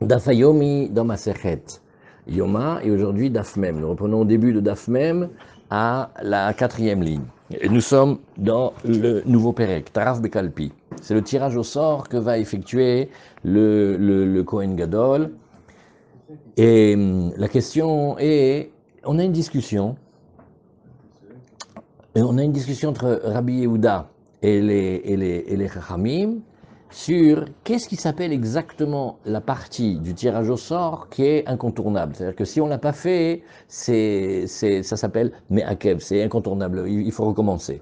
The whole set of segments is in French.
Dafayomi dans Masechet Yoma et aujourd'hui Daf Mem. Nous reprenons au début de Daf Mem à la 4e ligne. Et nous sommes dans le nouveau Perek, Taraf Bekalpi. C'est le tirage au sort que va effectuer le Kohen Gadol. Et la question est, on a une discussion entre Rabbi Yehuda et les Chachamim sur qu'est-ce qui s'appelle exactement la partie du tirage au sort qui est incontournable. C'est-à-dire que si on ne l'a pas fait, ça s'appelle Me'akev, c'est incontournable, il faut recommencer.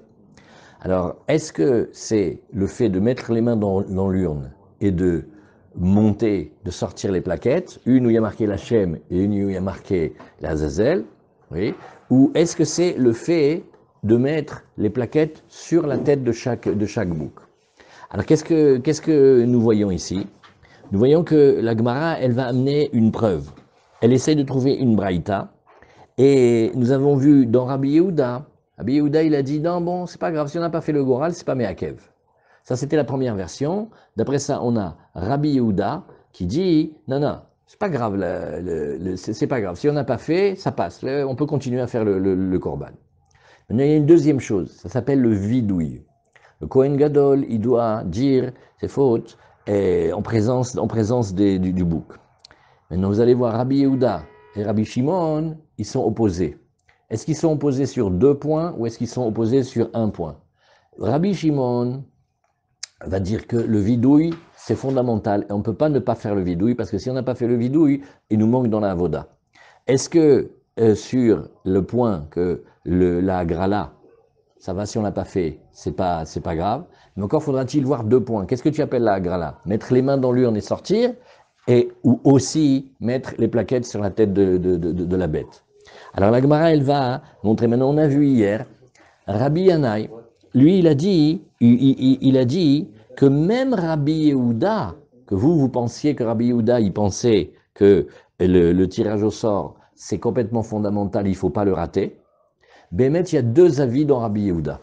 Alors, est-ce que c'est le fait de mettre les mains dans l'urne et de monter, de sortir les plaquettes, une où il y a marqué la Shem et une où il y a marqué la Zazel, oui, ou est-ce que c'est le fait de mettre les plaquettes sur la tête de chaque bouc? Alors, qu'est-ce que nous voyons ici? Nous voyons que la Gemara, elle va amener une preuve. Elle essaie de trouver une braïta. Et nous avons vu dans Rabbi Yehuda, il a dit, non, bon, c'est pas grave, si on n'a pas fait le Goral, c'est pas Me'akev. Ça, c'était la première version. D'après ça, on a Rabbi Yehuda qui dit, non, c'est pas grave, c'est pas grave. Si on n'a pas fait, ça passe. On peut continuer à faire le Korban. Maintenant, il y a une deuxième chose, ça s'appelle le vidouille. Le Kohen Gadol, il doit dire ses fautes en présence du bouc. Maintenant, vous allez voir, Rabbi Yehuda et Rabbi Shimon, ils sont opposés. Est-ce qu'ils sont opposés sur 2 points ou est-ce qu'ils sont opposés sur 1 point? Rabbi Shimon va dire que le vidouille, c'est fondamental et on ne peut pas ne pas faire le vidouille parce que si on n'a pas fait le vidouille, il nous manque dans la avoda. Est-ce que sur le point que la grala, ça va si on l'a pas fait, c'est pas grave. Mais encore faudra-t-il voir 2 points. Qu'est-ce que tu appelles la grala? Mettre les mains dans l'urne et sortir, ou aussi mettre les plaquettes sur la tête de la bête. Alors la Gemara, elle va montrer. Maintenant, on a vu hier, Rabbi Yannai, lui, il a dit que même Rabbi Yehuda, que vous pensiez que Rabbi Yehuda, il pensait que le tirage au sort, c'est complètement fondamental, il ne faut pas le rater. Bémet, il y a 2 avis dans Rabbi Yehuda.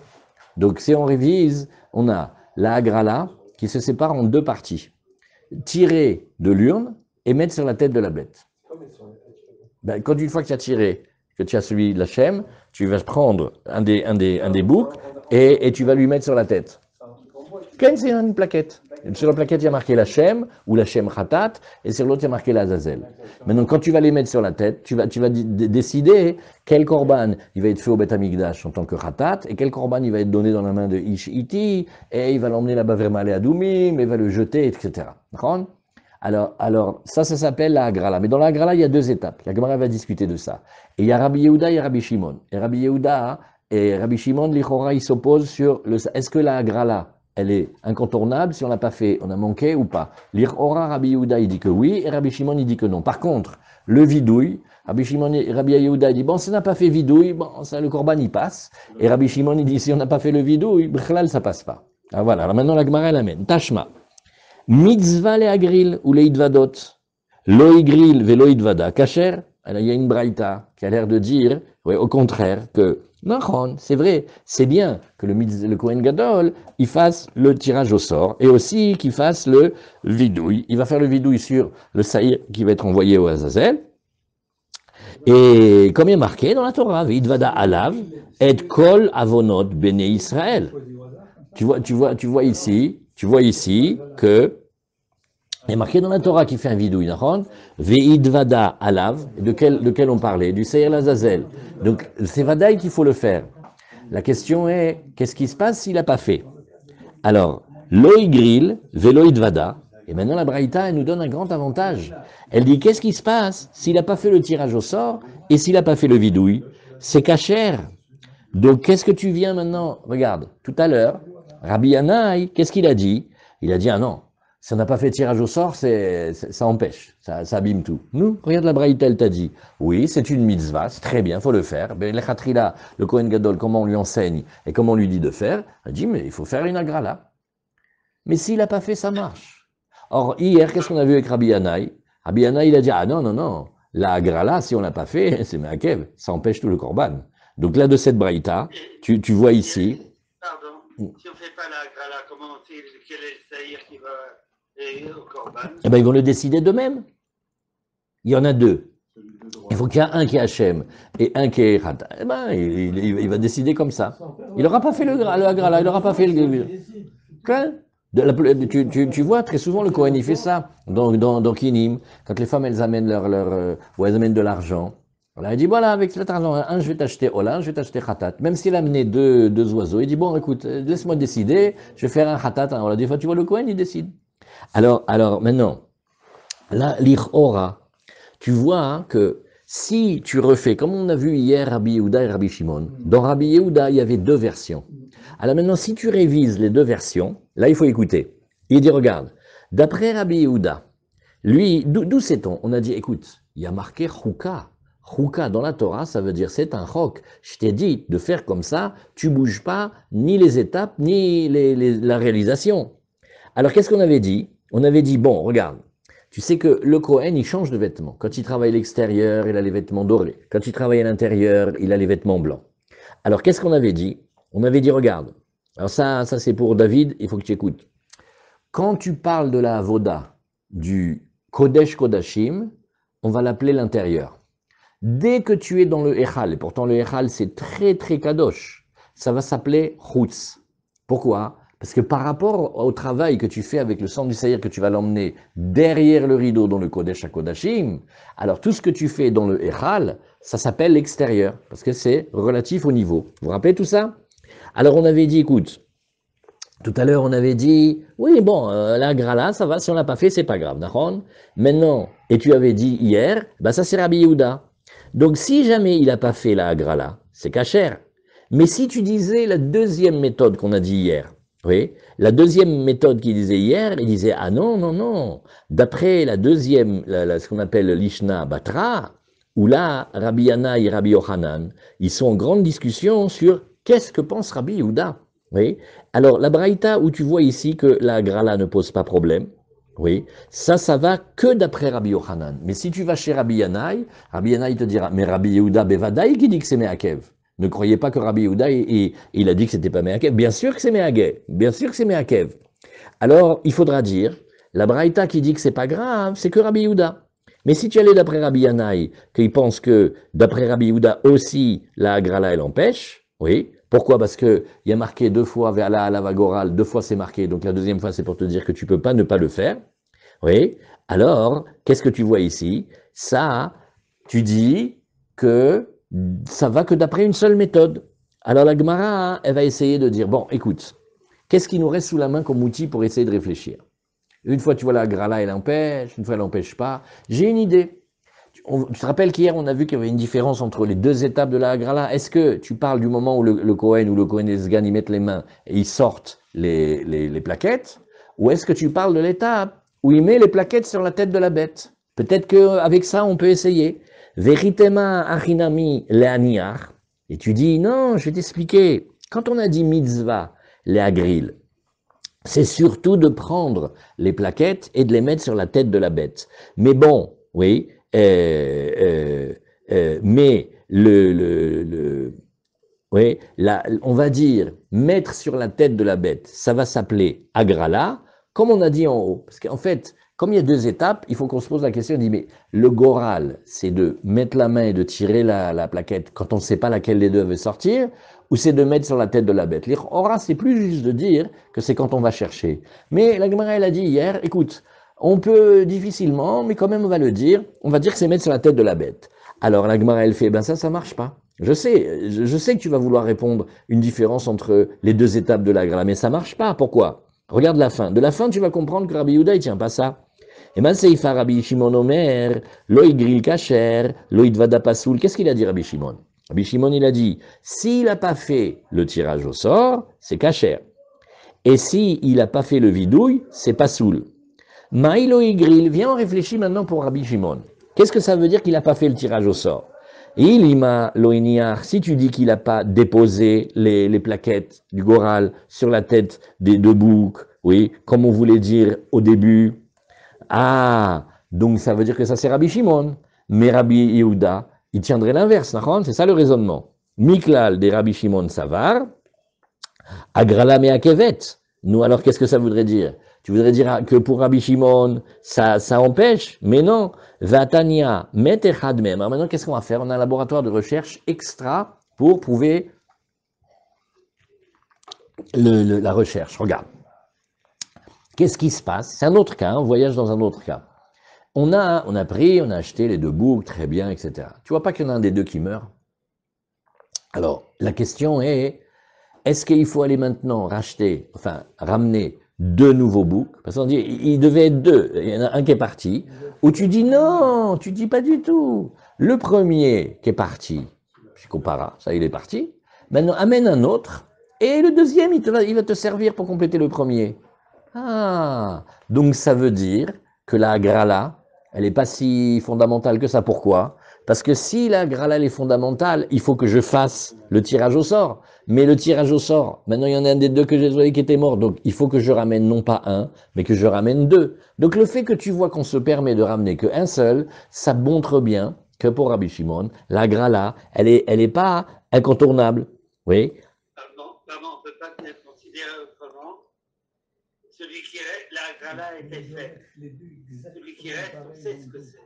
Donc, si on révise, on a la Hagrala qui se sépare en 2 parties. Tirer de l'urne et mettre sur la tête de la bête. Ben, quand une fois que tu as tiré, que tu as celui de la Shem, tu vas prendre un des boucs et tu vas lui mettre sur la tête. Ken, c'est une plaquette. Sur la plaquette, il y a marqué la Shem ou la Shem Khatat, et sur l'autre, il y a marqué la Zazel. Maintenant, quand tu vas les mettre sur la tête, tu vas décider quel korban il va être fait au Beth Amikdash en tant que Khatat, et quel korban il va être donné dans la main de Ish Iti, et il va l'emmener là-bas vers Malé Adoumim, et il va le jeter, etc. Alors, ça s'appelle la Hagrala. Mais dans la Hagrala, il y a 2 étapes. La Gemara va discuter de ça. Et il y a Rabbi Yehuda et Rabbi Shimon. Et Rabbi Yehuda et Rabbi Shimon, l'Ichora, ils s'opposent sur est-ce que la Hagrala, elle est incontournable, si on l'a pas fait, on a manqué ou pas. L'Ichora, Rabbi Yehuda, il dit que oui, et Rabbi Shimon, il dit que non. Par contre, le vidouille, Rabbi Shimon et Rabbi Yehuda, il dit, bon, si on n'a pas fait vidouille, bon, ça, le korban, il passe. Et Rabbi Shimon, il dit, si on n'a pas fait le vidouille, b'chlal, ça passe pas. Alors voilà, alors maintenant la Gemara, elle amène. Tashma. Mitzvah le agril ou le idvadot. Lo igril ve lo idvada. Kacher. Alors il y a une braïta qui a l'air de dire, ouais, au contraire, que non, c'est vrai, c'est bien que le Kohen Gadol, il fasse le tirage au sort et aussi qu'il fasse le vidouille. Il va faire le vidouille sur le saïr qui va être envoyé au Azazel. Et comme il est marqué dans la Torah, Vidvada alav et kol avonot bene Israël. Tu vois ici que il est marqué dans la Torah qui fait un vidouille, Ve'idvada alav, de quel on parlait, du Seir Lazazel. Donc, c'est vadaï qu'il faut le faire. La question est, qu'est-ce qui se passe s'il n'a pas fait? Alors, loïgril, veloïdvada, et maintenant la Braïta, elle nous donne un grand avantage. Elle dit, qu'est-ce qui se passe s'il n'a pas fait le tirage au sort et s'il n'a pas fait le vidouille? C'est cachère. Donc, qu'est-ce que tu viens maintenant? Regarde, tout à l'heure, Rabbi Yannai, qu'est-ce qu'il a dit? Il a dit, ah non, si on n'a pas fait tirage au sort, ça empêche, ça abîme tout. Nous, regarde la Braïta, elle t'a dit, oui, c'est une mitzvah, c'est très bien, il faut le faire. Ben, le Khatrila, le Kohen Gadol, comment on lui enseigne et comment on lui dit de faire? Il a dit, mais il faut faire une agrala. Mais s'il n'a pas fait, ça marche. Or, hier, qu'est-ce qu'on a vu avec Rabbi Yannai? Rabbi Yannai, il a dit, ah non, la agrala, si on l'a pas fait, c'est Me'akev, ça empêche tout le korban. Donc là, de cette braïta, tu vois ici. Pardon, si on ne fait pas la grala, comment on sait quel est le saïr qui va au korban? Eh ben, ils vont le décider d'eux-mêmes. Il y en a deux. Il faut qu'il y ait un qui est Hachem et un qui est Khat. Eh ben, il va décider comme ça. Il n'aura pas fait le Agrala, il n'aura pas fait le... Hein? Tu vois, très souvent, le Kohen, il fait ça. Dans Kinim, quand les femmes, elles amènent ou elles amènent de l'argent. Voilà, il dit, voilà, avec cet argent, un, je vais t'acheter Ola, un, je vais t'acheter Khatat. Même s'il a amené deux oiseaux, il dit, bon, écoute, laisse-moi décider, je vais faire un Khatat, un Ola. Des fois, tu vois, le Kohen, il décide. Alors maintenant, là, l'Ichora, tu vois hein, que si tu refais, comme on a vu hier Rabbi Yehuda et Rabbi Shimon, dans Rabbi Yehuda, il y avait deux versions. Alors maintenant, si tu révises les deux versions, là, il faut écouter. Il dit, regarde, d'après Rabbi Yehuda, lui, d'où sait-on? On a dit, écoute, il y a marqué Chouka. Chouka dans la Torah, ça veut dire c'est un chok. Je t'ai dit de faire comme ça, tu bouges pas ni les étapes, ni la réalisation. Alors qu'est-ce qu'on avait dit? On avait dit, bon, regarde, tu sais que le Kohen, il change de vêtements. Quand il travaille à l'extérieur, il a les vêtements dorés. Quand il travaille à l'intérieur, il a les vêtements blancs. Alors qu'est-ce qu'on avait dit? On avait dit, regarde, alors ça c'est pour David, il faut que tu écoutes. Quand tu parles de la Avoda, du Kodesh Kodashim, on va l'appeler l'intérieur. Dès que tu es dans le Echal, et pourtant le Echal c'est très très kadosh, ça va s'appeler Chutz. Pourquoi? Parce que par rapport au travail que tu fais avec le sang du Saïr, que tu vas l'emmener derrière le rideau dans le Kodesh HaKodashim, alors tout ce que tu fais dans le Echal, ça s'appelle l'extérieur, parce que c'est relatif au niveau. Vous vous rappelez tout ça? Alors on avait dit, écoute, tout à l'heure on avait dit, oui bon, la grala, ça va, si on l'a pas fait, c'est pas grave, d'accord? Maintenant, et tu avais dit hier, bah ça c'est Rabbi Yehuda. Donc si jamais il n'a pas fait la grala, c'est kasher. Mais si tu disais la deuxième méthode qu'on a dit hier, oui, la deuxième méthode qu'il disait hier, il disait, ah non, non, non, d'après la deuxième, ce qu'on appelle l'Ishna Batra, où là, Rabbi Yana et Rabbi Yochanan, ils sont en grande discussion sur qu'est-ce que pense Rabbi Yehuda. Oui. Alors, la Braïta où tu vois ici que la Grala ne pose pas problème, oui, ça va que d'après Rabbi Yochanan. Mais si tu vas chez Rabbi Yanaï te dira, mais Rabbi Yehuda Bevadaï qui dit que c'est Meakev. Ne croyez pas que Rabbi Yehuda, il a dit que c'était pas Meakev. Bien sûr que c'est Meakev. Bien sûr que c'est Meakev. Alors, il faudra dire, la Braïta qui dit que c'est pas grave, c'est que Rabbi Yehuda. Mais si tu allais d'après Rabbi Yanaï, qu'il pense que d'après Rabbi Yehuda aussi, la Grala, elle empêche, oui. Pourquoi? Parce qu'il y a marqué deux fois vers la vagoral, deux fois c'est marqué, donc la deuxième fois c'est pour te dire que tu peux pas ne pas le faire. Oui. Alors, qu'est-ce que tu vois ici? Ça, tu dis que ça va que d'après une seule méthode. Alors la Gemara, elle va essayer de dire, bon, écoute, qu'est-ce qui nous reste sous la main comme outil pour essayer de réfléchir? Une fois, tu vois, la Grala, elle empêche, une fois, elle n'empêche pas. J'ai une idée. Tu te rappelles qu'hier, on a vu qu'il y avait une différence entre les deux étapes de la Hagrala. Est-ce que tu parles du moment où le Kohen ou le Kohen et Sgan, ils mettent les mains et ils sortent les plaquettes? Ou est-ce que tu parles de l'étape où il met les plaquettes sur la tête de la bête? Peut-être qu'avec ça, on peut essayer. Veritema achinami leaniar. Et tu dis, non, je vais t'expliquer. Quand on a dit mitzvah, leagril, c'est surtout de prendre les plaquettes et de les mettre sur la tête de la bête. Mais bon, oui, mais oui, on va dire mettre sur la tête de la bête, ça va s'appeler agrala, comme on a dit en haut. Parce qu'en fait, comme il y a deux étapes, il faut qu'on se pose la question, on dit, mais le goral, c'est de mettre la main et de tirer la plaquette quand on ne sait pas laquelle des deux veut sortir, ou c'est de mettre sur la tête de la bête. L'Ora, c'est plus juste de dire que c'est quand on va chercher. Mais la Gemara, elle a dit hier, écoute, on peut difficilement, mais quand même on va le dire, on va dire que c'est mettre sur la tête de la bête. Alors la Gemara, elle fait, ben ça marche pas. Je sais que tu vas vouloir répondre une différence entre les deux étapes de la Gemara, mais ça marche pas. Pourquoi? Regarde la fin. De la fin, tu vas comprendre que Rabbi Yehuda, il tient pas ça. Et ben Seifa Rabbi Shimon Omer, Loïd Gril Kacher, Loïd Vada Pasoul. Qu'est-ce qu'il a dit Rabbi Shimon? Rabbi Shimon, il a dit, s'il n'a pas fait le tirage au sort, c'est Kacher. Et s'il n'a pas fait le vidouille, c'est Pasoul. Maïlo Igril, viens, on réfléchit maintenant pour Rabbi Shimon. Qu'est-ce que ça veut dire qu'il n'a pas fait le tirage au sort? Ilima Loiniar, si tu dis qu'il n'a pas déposé les plaquettes du Goral sur la tête des deux boucs, oui, comme on voulait dire au début, ah, donc ça veut dire que ça c'est Rabbi Shimon. Mais Rabbi Yehuda, il tiendrait l'inverse, c'est ça le raisonnement. Miklal des Rabbi Shimon Savar, Agrala Meakevet. Nous alors qu'est-ce que ça voudrait dire? Tu voudrais dire que pour Rabbi Shimon, ça empêche, mais non. Vatania, met echad mem. Alors maintenant, qu'est-ce qu'on va faire? On a un laboratoire de recherche extra pour prouver la recherche. Regarde. Qu'est-ce qui se passe? C'est un autre cas, on voyage dans un autre cas. On a acheté les deux boucs, très bien, etc. Tu vois pas qu'il y en a un des deux qui meurt? Alors, la question est-ce qu'il faut aller maintenant ramener deux nouveaux boucs? Parce qu'on dit, il devait être deux, il y en a un qui est parti. Ou tu dis non, tu dis pas du tout. Le premier qui est parti, Shikopara, ça il est parti. Maintenant, amène un autre, et le deuxième, il va te servir pour compléter le premier. Ah, donc ça veut dire que la Agrala, elle n'est pas si fondamentale que ça. Pourquoi? Parce que si la Agrala elle est fondamentale, il faut que je fasse le tirage au sort. Mais le tirage au sort, maintenant il y en a un des deux que j'ai trouvé qui était mort, donc il faut que je ramène non pas un, mais que je ramène deux. Donc le fait que tu vois qu'on se permet de ramener qu'un seul, ça montre bien que pour Rabbi Shimon, la Agrala, elle est pas incontournable. Oui. Pardon, on ne peut pas considérer autrement. Celui qui reste, la Agrala était faite. Celui qui reste, on sait ce que c'est.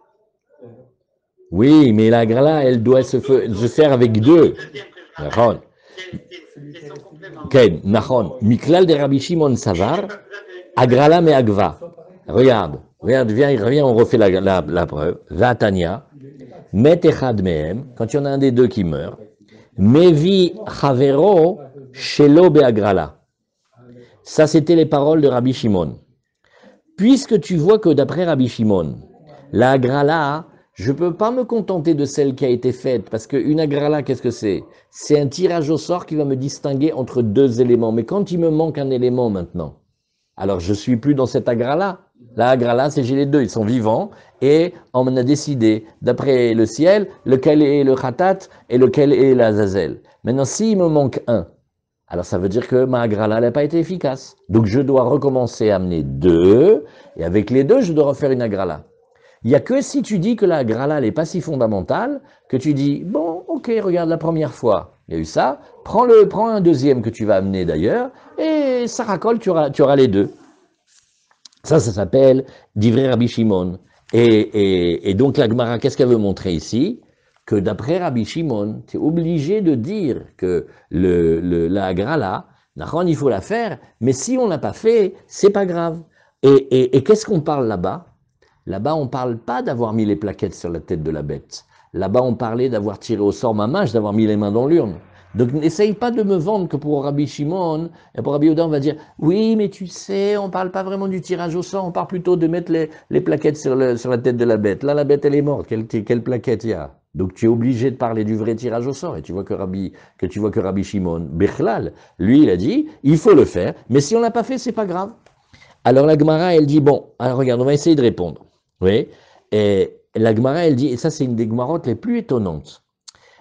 Oui, mais la Agrala, elle doit se faire avec deux. Nahon. C'est son complément. Ken, Nahon. Miklal de Rabbi Shimon Savar, Agrala me Agva. Regarde, viens, on refait la preuve. Vatania, met echad mehem, quand il y en a un des deux qui meurt, mevi chavero shelo beagrala. Ça, c'était les paroles de Rabbi Shimon. Puisque tu vois que d'après Rabbi Shimon, la agrala, je ne peux pas me contenter de celle qui a été faite, parce qu'une agrala, qu'est-ce que c'est? C'est un tirage au sort qui va me distinguer entre deux éléments. Mais quand il me manque un élément maintenant, alors je ne suis plus dans cette agrala. La agrala, c'est j'ai les deux, ils sont vivants, et on a décidé, d'après le ciel, lequel est le khatat et lequel est l'azazel. Maintenant, s'il me manque un, alors ça veut dire que ma agrala n'a pas été efficace. Donc je dois recommencer à amener deux, et avec les deux, je dois refaire une agrala. Il n'y a que si tu dis que la agrala n'est pas si fondamentale, que tu dis, bon, ok, regarde la première fois, il y a eu ça, prends un deuxième que tu vas amener d'ailleurs, et ça racole, tu auras les deux. Ça s'appelle Divrei Rabbi Shimon. Et donc la Gemara, qu'est-ce qu'elle veut montrer ici? Que d'après Rabbi Shimon, tu es obligé de dire que la agrala, il faut la faire, mais si on ne l'a pas fait, c'est pas grave. Et qu'est-ce qu'on parle là-bas? Là-bas, on ne parle pas d'avoir mis les plaquettes sur la tête de la bête. Là-bas, on parlait d'avoir tiré au sort Mamash, d'avoir mis les mains dans l'urne. Donc, n'essaye pas de me vendre que pour Rabbi Shimon, et pour Rabbi Yehuda, on va dire, oui, mais tu sais, on ne parle pas vraiment du tirage au sort, on parle plutôt de mettre les plaquettes sur la tête de la bête. Là, la bête, elle est morte. Quelle plaquette il y a? Donc, tu es obligé de parler du vrai tirage au sort. Et tu vois que Rabbi Shimon, Bechlal, lui, il a dit, il faut le faire, mais si on ne l'a pas fait, c'est pas grave. Alors, la Gemara, elle dit, bon, alors regarde, on va essayer de répondre. Oui, et la Gemara, elle dit, et ça c'est une des Gemarotes les plus étonnantes,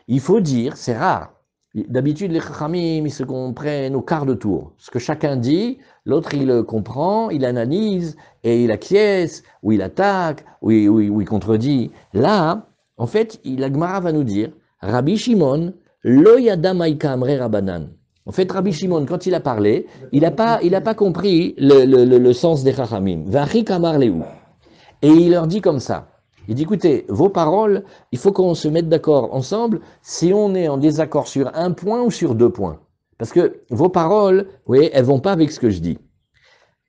il faut dire, c'est rare, d'habitude les Chachamim, ils se comprennent au quart de tour. Ce que chacun dit, l'autre il le comprend, il analyse, et il acquiesce, ou il attaque, ou il contredit. Là, en fait, la Gemara va nous dire, Rabbi Shimon, lo yada maïka amre rabanan. En fait, Rabbi Shimon, quand il a parlé, il n'a pas compris le sens des Chachamim. V'achi kamar lehu. Et il leur dit comme ça, il dit, écoutez, vos paroles, il faut qu'on se mette d'accord ensemble si on est en désaccord sur un point ou sur deux points. Parce que vos paroles, oui, elles vont pas avec ce que je dis.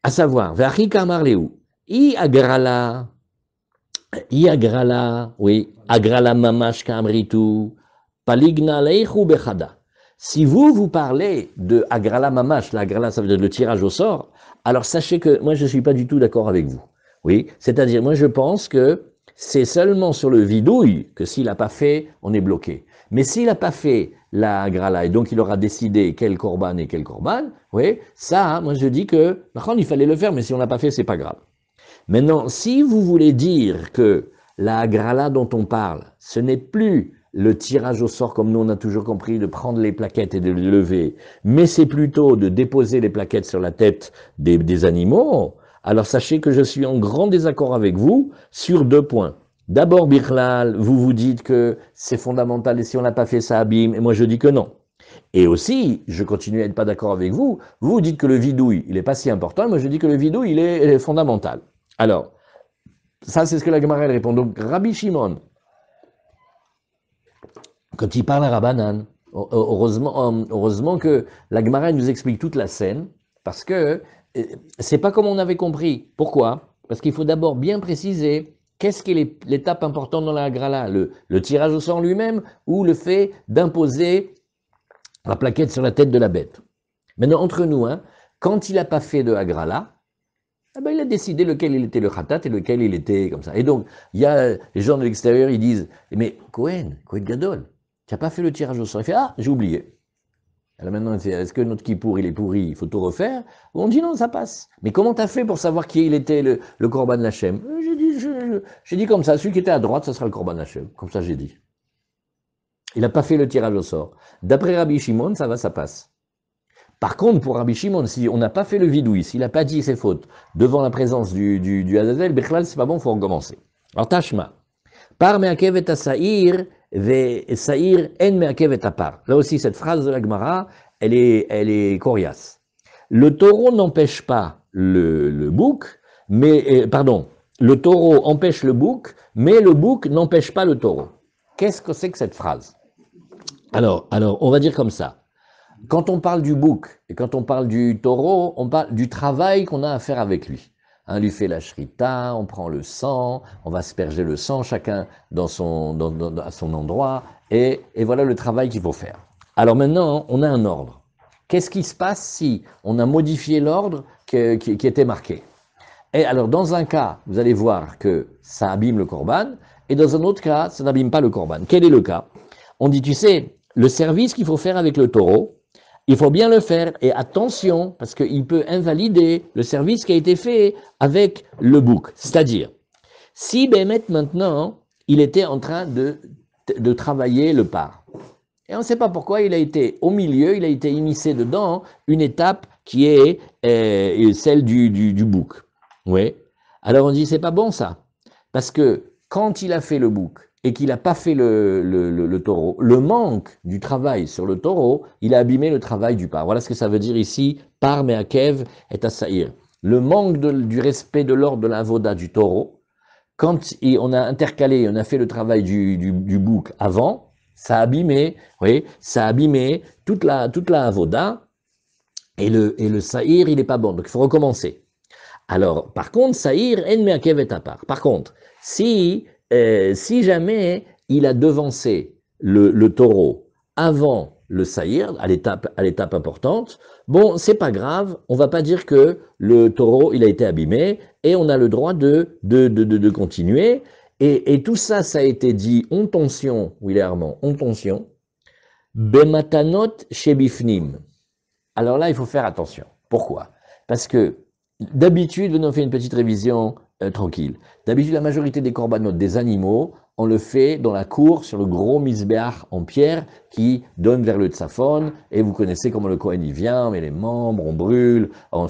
À savoir, V'achi kamar lehu, i agrala, oui, agrala mamash kamritu, paligna leichu bechada. Si vous parlez de agrala mamash, la agrala ça veut dire le tirage au sort, alors sachez que moi je ne suis pas du tout d'accord avec vous. Oui, c'est-à-dire, moi je pense que c'est seulement sur le vidouille que s'il n'a pas fait, on est bloqué. Mais s'il n'a pas fait la agrala, et donc il aura décidé quel korban et quel korban, oui, ça, moi je dis que, il fallait le faire, mais si on n'a pas fait, c'est pas grave. Maintenant, si vous voulez dire que la agrala dont on parle, ce n'est plus le tirage au sort comme nous on a toujours compris, de prendre les plaquettes et de les lever, mais c'est plutôt de déposer les plaquettes sur la tête des animaux, alors sachez que je suis en grand désaccord avec vous sur deux points. D'abord, Birlal, vous dites que c'est fondamental et si on n'a pas fait ça abîme, et moi je dis que non. Et aussi, je continue à être pas d'accord avec vous, vous dites que le vidouille, il n'est pas si important, moi je dis que le vidouille, il est fondamental. Alors, ça c'est ce que la Gemara elle répond. Donc Rabbi Shimon, quand il parle à Rabbanan, heureusement que la Gemara nous explique toute la scène, parce que c'est pas comme on avait compris. Pourquoi? Parce qu'il faut d'abord bien préciser qu'est-ce qui est l'étape importante dans la Grala, le tirage au sort lui-même ou le fait d'imposer la plaquette sur la tête de la bête. Maintenant, entre nous, hein, quand il n'a pas fait de Hagrala, eh ben, il a décidé lequel il était le khatat et lequel il était comme ça. Et donc, il y a les gens de l'extérieur, ils disent, mais Cohen Gadol, tu n'as pas fait le tirage au sort. Il fait, ah, j'ai oublié. Alors maintenant, est-ce que notre kippour, il est pourri, il faut tout refaire? On dit non, ça passe. Mais comment tu as fait pour savoir qui il était le Korban Lachem? J'ai dit comme ça, celui qui était à droite, ça sera le Korban Lachem. Comme ça, j'ai dit. Il n'a pas fait le tirage au sort. D'après Rabbi Shimon, ça va, ça passe. Par contre, pour Rabbi Shimon, si on n'a pas fait le vidouille, s'il n'a pas dit ses fautes devant la présence du Azazel, Bechlal, c'est pas bon, il faut recommencer. Alors, Tashma. Par me'akev et sa'ir, ve sa'ir en me'akev et par. Là aussi, cette phrase de la Gemara, elle est coriace. Le taureau n'empêche pas le bouc, mais, le taureau empêche le bouc, mais le bouc n'empêche pas le taureau. Qu'est-ce que c'est que cette phrase? Alors, on va dire comme ça. Quand on parle du bouc et quand on parle du taureau, on parle du travail qu'on a à faire avec lui. On lui fait la shrita, on prend le sang, on va asperger le sang chacun à son endroit, et voilà le travail qu'il faut faire. Alors maintenant, on a un ordre. Qu'est-ce qui se passe si on a modifié l'ordre qui était marqué? Et alors, dans un cas, vous allez voir que ça abîme le korban, et dans un autre cas, ça n'abîme pas le korban. Quel est le cas? On dit, tu sais, le service qu'il faut faire avec le taureau, il faut bien le faire, et attention, parce qu'il peut invalider le service qui a été fait avec le bouc. C'est-à-dire, si Bémet maintenant, il était en train de travailler le par, et on ne sait pas pourquoi il a été au milieu, il a été immiscé dedans, une étape qui est celle du bouc. Oui. Alors on dit, c'est pas bon ça, parce que quand il a fait le bouc, et qu'il n'a pas fait le taureau, le manque du travail sur le taureau, il a abîmé le travail du par. Voilà ce que ça veut dire ici, par me'akev et asaïr. Le manque du respect de l'ordre de l'avoda du taureau, quand on a intercalé, on a fait le travail du bouc avant, ça a abîmé, oui, ça a abîmé toute la avoda, et le saïr, il n'est pas bon, donc il faut recommencer. Alors, par contre, saïr en me'akev et apar. Par contre, si jamais il a devancé le taureau avant le saïr, à l'étape importante, bon, c'est pas grave, on va pas dire que le taureau, il a été abîmé, et on a le droit de continuer, et tout ça, ça a été dit en tension, Willy Armand, en tension, bematanot shebifnim. Alors là, il faut faire attention. Pourquoi? Parce que d'habitude, on fait une petite révision tranquille. D'habitude, la majorité des corbanotes des animaux, on le fait dans la cour sur le gros misbéach en pierre qui donne vers le tzafon, et vous connaissez comment le Kohen y vient, on met les membres, on brûle, avant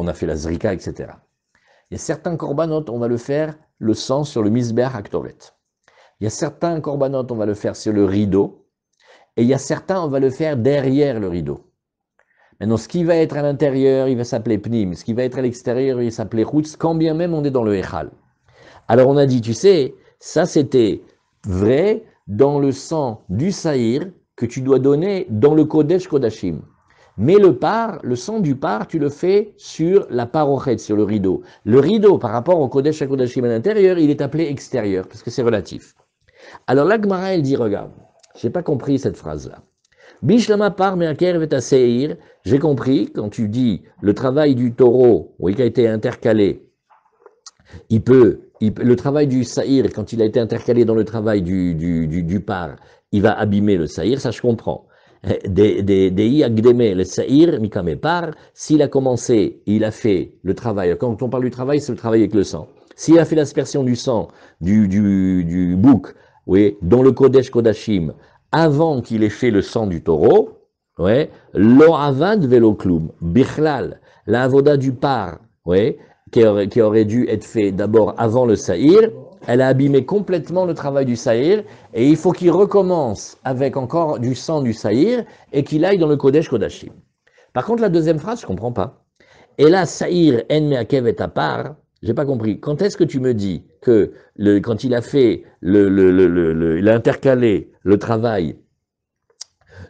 on a fait la zrika, etc. Il y a certains corbanotes, on va le faire le sang sur le misbéach aktoret. Il y a certains corbanotes, on va le faire sur le rideau, et il y a certains, on va le faire derrière le rideau. Maintenant, ce qui va être à l'intérieur, il va s'appeler Pnim. Ce qui va être à l'extérieur, il va s'appeler Chutz, quand bien même on est dans le Echal. Alors on a dit, tu sais, ça c'était vrai dans le sang du Saïr que tu dois donner dans le Kodesh Kodashim. Mais le sang du par, tu le fais sur la parochet, sur le rideau. Le rideau, par rapport au Kodesh Kodashim à l'intérieur, il est appelé extérieur, parce que c'est relatif. Alors la Gemara, elle dit, regarde, j'ai pas compris cette phrase-là. Bishlama par me'akev et aseir, j'ai compris, quand tu dis le travail du taureau, oui, qui a été intercalé, le travail du saïr, quand il a été intercalé dans le travail du par, il va abîmer le saïr, ça je comprends. Le saïr, mikame par, s'il a commencé, il a fait le travail, quand on parle du travail, c'est le travail avec le sang. S'il a fait l'aspersion du sang, du bouc, oui, dans le Kodesh Kodashim, avant qu'il ait fait le sang du taureau, ouais, lo avad velo klum, bichlal, la avoda du par, ouais, qui aurait dû être fait d'abord avant le saïr, elle a abîmé complètement le travail du saïr, et il faut qu'il recommence avec encore du sang du saïr, et qu'il aille dans le Kodesh Kodashim. Par contre, la deuxième phrase, je ne comprends pas. Et là, saïr en meakev et apar, j'ai pas compris. Quand est-ce que tu me dis que quand il a fait il a intercalé le travail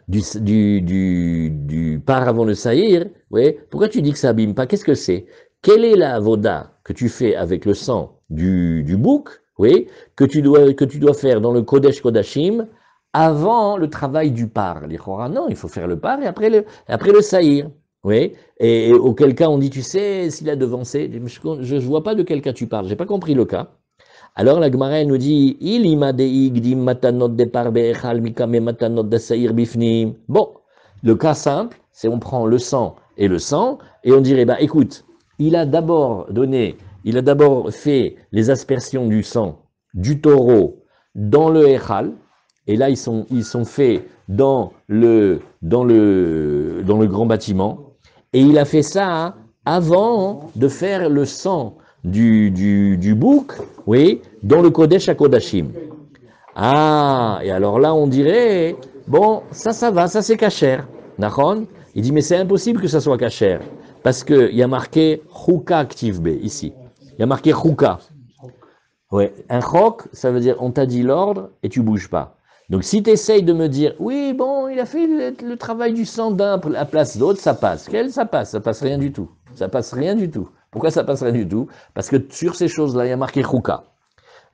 du par avant le saïr, ouais, pourquoi tu dis que ça abîme pas? Qu'est-ce que c'est? Quelle est la avoda que tu fais avec le sang du bouc, oui, que tu dois faire dans le Kodesh Kodashim avant le travail du par? L'Ichora, non, il faut faire le par et après le saïr. Oui, et auquel cas on dit, tu sais, s'il a devancé, je ne vois pas de quel cas tu parles, j'ai pas compris le cas. Alors la Gemara nous dit, il ima de igdim matanot de par be'echal mikame matanot de saïr bifnim. Bon, le cas simple, c'est on prend le sang, et on dirait, bah écoute, il a d'abord fait les aspersions du sang du taureau dans le echal, et là ils sont faits dans le grand bâtiment. Et il a fait ça avant de faire le sang du bouc, oui, dans le Kodesh HaKodashim. Ah, et alors là on dirait, bon, ça va, ça c'est kasher. Nachon? Il dit, mais c'est impossible que ça soit kasher. Parce qu'il y a marqué Chouka Aktivbe, ici. Il y a marqué Chouka. Ouais, un chok, ça veut dire on t'a dit l'ordre et tu bouges pas. Donc si tu essayes de me dire, oui, bon, il a fait le travail du sang d'un à la place d'autre, ça passe. Ça passe rien du tout. Ça passe rien du tout. Pourquoi ça passe rien du tout? Parce que sur ces choses-là, il y a marqué Chouka.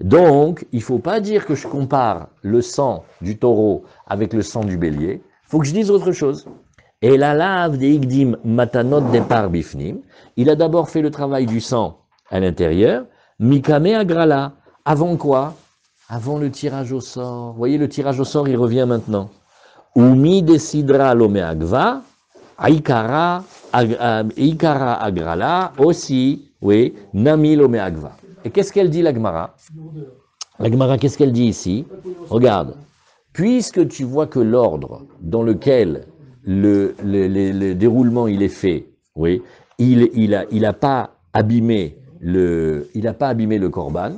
Donc, il ne faut pas dire que je compare le sang du taureau avec le sang du bélier. Il faut que je dise autre chose. Et la lave des igdim matanot depar bifnim, il a d'abord fait le travail du sang à l'intérieur, mikame agrala. Avant quoi? Avant le tirage au sort. Vous voyez, le tirage au sort, il revient maintenant. Umi desidra lomeagva, aikara agrala, aussi, oui, nami lomeagva. Et qu'est-ce qu'elle dit, la Gemara? La Gemara, qu'est-ce qu'elle dit ici? Regarde. Puisque tu vois que l'ordre dans lequel le déroulement il est fait, oui, il a pas abîmé le korban,